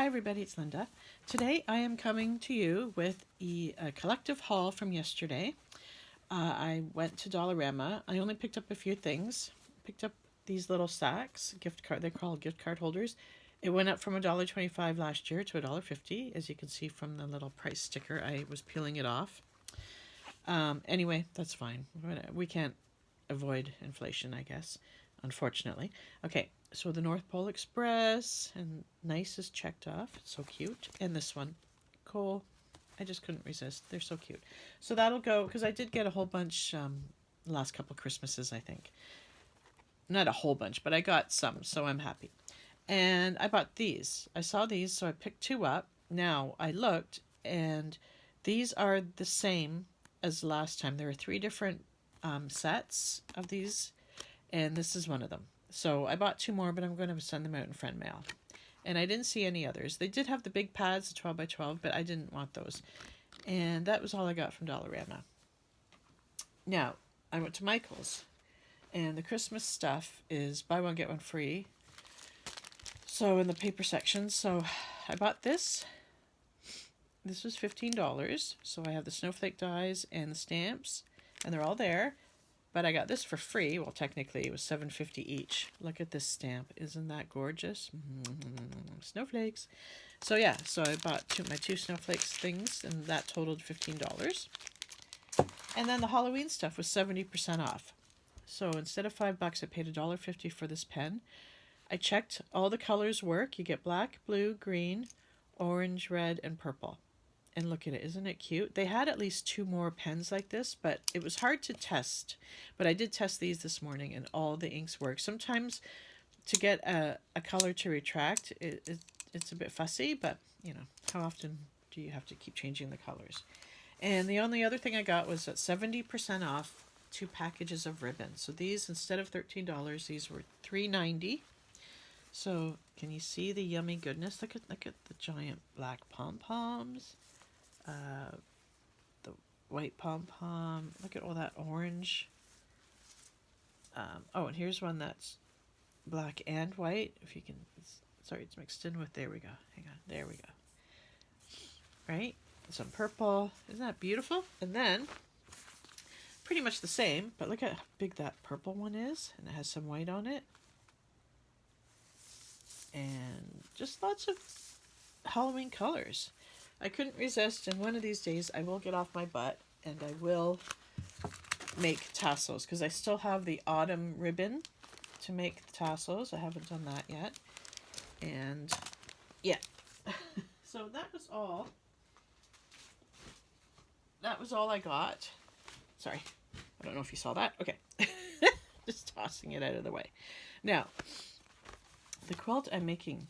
Hi everybody, it's Linda. Today I am coming to you with a collective haul from yesterday. I went to Dollarama. I only picked up a few things. Picked up these little sacks, gift card. They're called gift card holders. It went up from $1.25 last year to $1.50, as you can see from the little price sticker. I was peeling it off. Anyway, that's fine. We can't avoid inflation, I guess, unfortunately. Okay, so the North Pole Express, and nice is checked off. It's so cute. And this one, cool. I just couldn't resist. They're so cute. So that'll go, because I did get a whole bunch the last couple Christmases, I think. Not a whole bunch, but I got some, so I'm happy. And I bought these. I saw these, so I picked two up. Now, I looked, and these are the same as last time. There are three different sets of these, and this is one of them. So I bought two more, but I'm going to send them out in friend mail. And I didn't see any others. They did have the big pads, the 12 by 12, but I didn't want those. And that was all I got from Dollarama. Now, I went to Michael's, and the Christmas stuff is buy one, get one free. So in the paper section, so I bought this. This was $15. So I have the snowflake dies and the stamps, and they're all there. But I got this for free. Well, technically it was $7.50 each. Look at this stamp. Isn't that gorgeous? Snowflakes. So yeah, so I bought my two snowflakes things, and that totaled $15. And then the Halloween stuff was 70% off. So instead of $5, I paid $1.50 for this pen. I checked all the colors work. You get black, blue, green, orange, red, and purple. And look at it, isn't it cute? They had at least two more pens like this, but it was hard to test. But I did test these this morning, and all the inks work. Sometimes to get a color to retract, it's a bit fussy, but you know, how often do you have to keep changing the colors? And the only other thing I got was at 70% off 2 packages of ribbon. So these, instead of $13, these were $3.90. So can you see the yummy goodness? Look at the giant black pom-poms. The white pom-pom. Look at all that orange. Oh, and here's one that's black and white. If you can, sorry, it's mixed in with, there we go. Hang on, there we go. Right? Some purple. Isn't that beautiful? And then, pretty much the same, but look at how big that purple one is. And it has some white on it. And just lots of Halloween colors. I couldn't resist, and one of these days I will get off my butt and I will make tassels, because I still have the autumn ribbon to make the tassels. I haven't done that yet. And yeah. So that was all. That was all I got. Sorry. I don't know if you saw that. Okay. Just tossing it out of the way. Now, the quilt I'm making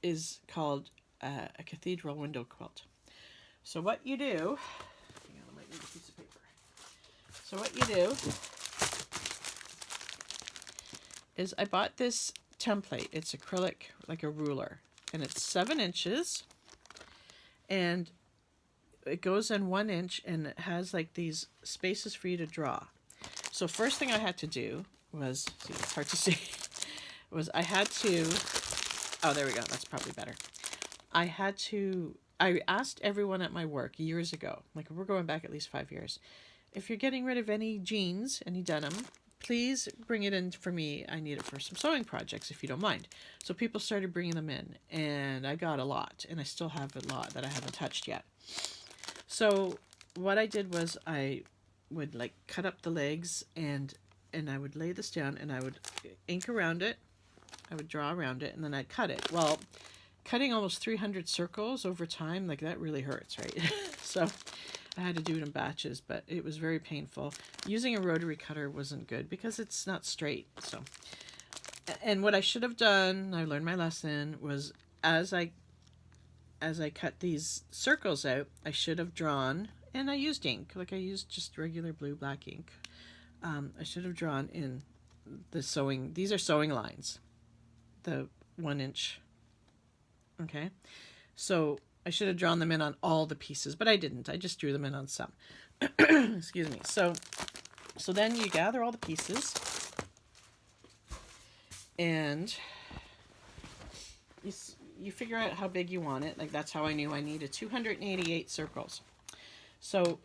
is called a Cathedral Window Quilt. So what you do, hang on, I might need a piece of paper. So what you do is I bought this template. It's acrylic, like a ruler, and it's 7 inches, and it goes in 1 inch, and it has like these spaces for you to draw. So first thing I had to do was, see, it's hard to see, was I had to, oh, there we go, that's probably better. I asked everyone at my work years ago, like we're going back at least 5 years, if you're getting rid of any jeans, any denim, please bring it in for me. I need it for some sewing projects, if you don't mind. So people started bringing them in, and I got a lot, and I still have a lot that I haven't touched yet. So what I did was I would like cut up the legs, and I would lay this down, and I would ink around it. I would draw around it, and then I'd cut it. Well, cutting almost 300 circles over time, like that really hurts, right? So I had to do it in batches, but it was very painful. Using a rotary cutter wasn't good because it's not straight. So, and what I should have done, I learned my lesson, was as I cut these circles out, I should have drawn, and I used ink, like I used just regular blue black ink. I should have drawn in the sewing, these are sewing lines, the 1 inch. Okay, so I should have drawn them in on all the pieces, but I didn't. I just drew them in on some. Excuse me. So then you gather all the pieces, and you figure out how big you want it. Like that's how I knew I needed 288 circles. So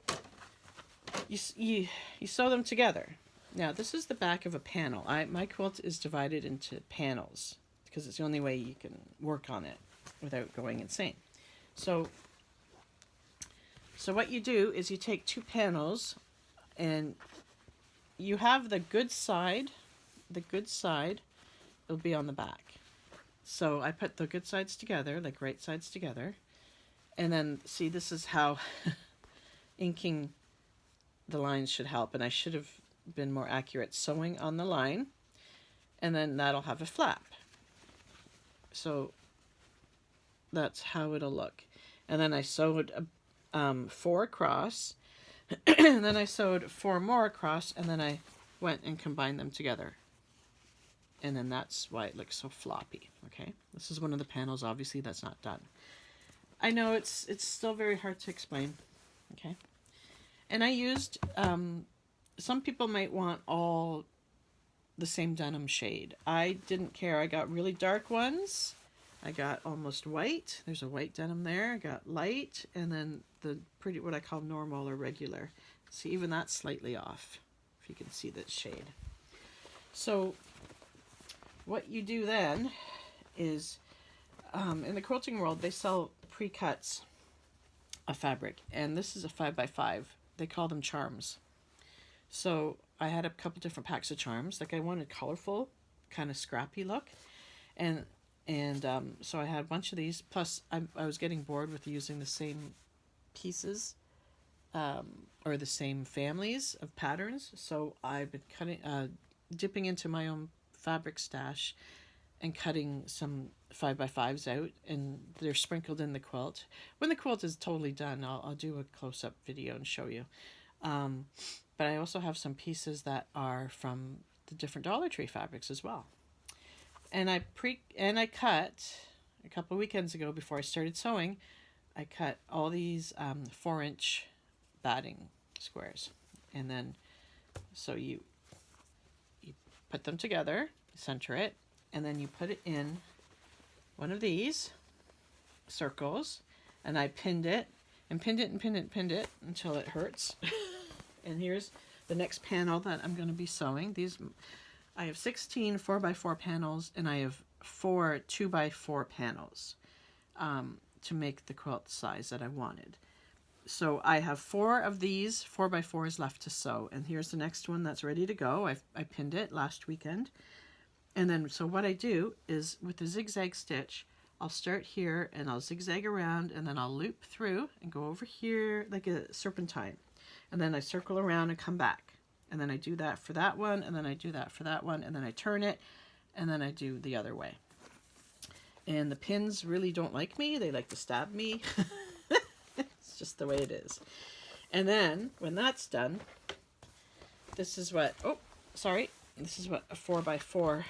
you sew them together. Now this is the back of a panel. My quilt is divided into panels because it's the only way you can work on it without going insane. So what you do is you take two panels and you have the good side will be on the back. So I put the good sides together, like right sides together. And then see, this is how inking the lines should help. And I should have been more accurate sewing on the line. And then that'll have a flap. So that's how it'll look. And then I sewed 4 across. And then I sewed 4 more across. And then I went and combined them together. And then that's why it looks so floppy. Okay, this is one of the panels. Obviously that's not done. I know it's still very hard to explain. Okay, and I used some people might want all the same denim shade. I didn't care. I got really dark ones. I got almost white. There's a white denim there. I got light, and then the pretty, what I call normal or regular. See, even that's slightly off, if you can see that shade. So what you do then is, in the quilting world, they sell pre-cuts of fabric, and this is a 5x5. They call them charms. So I had a couple different packs of charms. Like I wanted colorful, kind of scrappy look, and so I had a bunch of these. Plus, I was getting bored with using the same pieces, or the same families of patterns. So I've been cutting, dipping into my own fabric stash and cutting some 5x5s out, and they're sprinkled in the quilt. When the quilt is totally done, I'll do a close-up video and show you. But I also have some pieces that are from the different Dollar Tree fabrics as well. And I cut a couple of weekends ago before I started sewing. I cut all these 4-inch batting squares, and then so you put them together, center it, and then you put it in one of these circles, and I pinned it and pinned it and pinned it and pinned it until it hurts. And here's the next panel that I'm going to be sewing. These, I have 16 4x4 panels, and I have 4 2x4 panels to make the quilt size that I wanted. So I have 4 of these 4x4s left to sew, and here's the next one that's ready to go. I pinned it last weekend. And then, so what I do is with the zigzag stitch, I'll start here and I'll zigzag around, and then I'll loop through and go over here like a serpentine. And then I circle around and come back. And then I do that for that one, and then I do that for that one, and then I turn it, and then I do the other way. And the pins really don't like me. They like to stab me. It's just the way it is. And then, when that's done, this is what, this is what a 4x4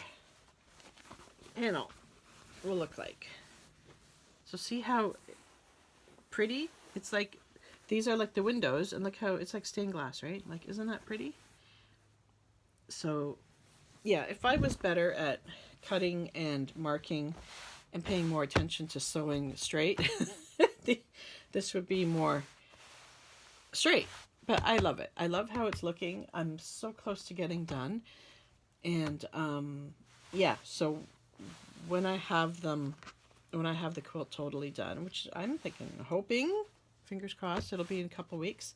panel will look like. So see how pretty? It's like, these are like the windows, and look how it's like stained glass, right? Like, isn't that pretty? So yeah, if I was better at cutting and marking and paying more attention to sewing straight, this would be more straight. But I love it. I love how it's looking. I'm so close to getting done. And yeah, so when I have the quilt totally done, which I'm hoping, fingers crossed, it'll be in a couple weeks,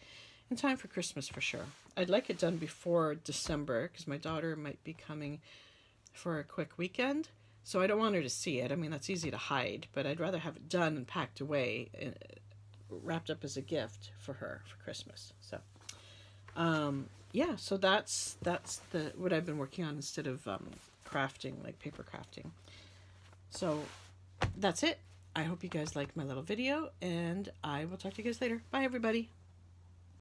in time for Christmas for sure. I'd like it done before December, because my daughter might be coming for a quick weekend, so I don't want her to see it. I mean, that's easy to hide, but I'd rather have it done and packed away, wrapped up as a gift for her for Christmas. So yeah, so that's what I've been working on instead of crafting, like paper crafting. So that's it. I hope you guys liked my little video, and I will talk to you guys later. Bye, everybody.